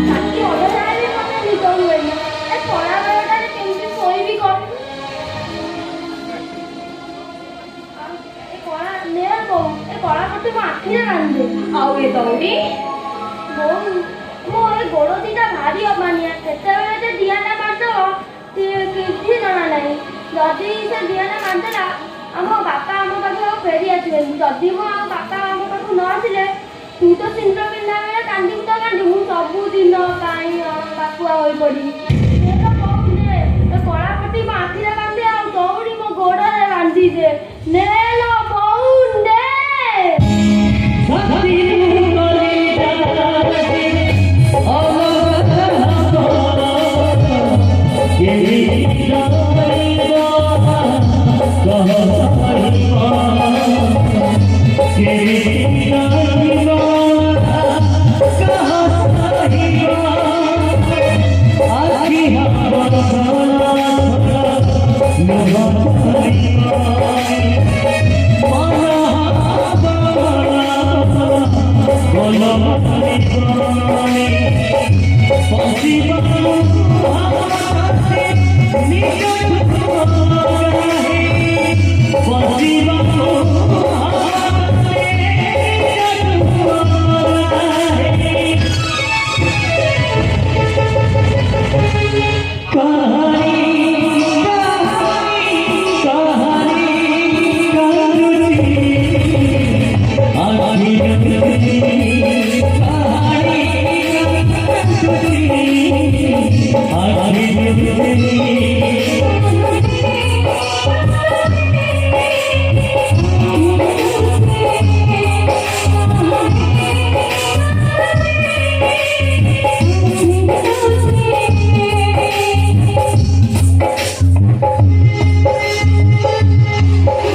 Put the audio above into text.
ରାତି ଅଧରେ ବି ମୋତେ ନିଦ ହୁଏନି। ଏ ଖରା ବେଳଟାରେ କେମିତି ଶୋଇବି କଣ? ଏ କଳା ନେ ବୋଉ, ଏ କଳା ପଟି ମୋ ଆଖିରେ ବାନ୍ଧି ଦେ। ଆଉ ଏ ଦଉଡ଼ି ବୋଉ, ମୋ ଏ ଗୋଡ଼ ଦିଟା ଭାରି ଅମାନିଆ। କେତେବେଳେ ଯେ ଦିଆଟା ମାରିଦବ କିଛି ଜଣା ନାହିଁ। ଯଦି ସେ ଦିଆଟା ମାରିଦେଲା ଆମ ବାପା ଆମ ପାଖକୁ ଆଉ ଫେରି ଆସିବେନି। ଯଦି ମୋ ଆଉ ବାପା ଆମ ପାଖକୁ ନ ଆସିଲେ ତୁ ତ ସିନ୍ଦୁର ପିନ୍ଧା ବେଳେ କାନ୍ଦିବୁ ତ କାନ୍ଦିବୁ, ମୁଁ ସବୁଦିନ ପାଇଁ ବାପୁଆ ହୋଇପଡ଼ିବି। ସେ ତ କହୁଥିଲେ ଏ କଳାପଟି ମୋ ଆଖିରେ ବାନ୍ଧି ଆଉ ଦଉଡ଼ି ମୋ ଗୋଡ଼ରେ ବାନ୍ଧି ଦେ। ନେ ଲୋ ବୋଉ ନେ। I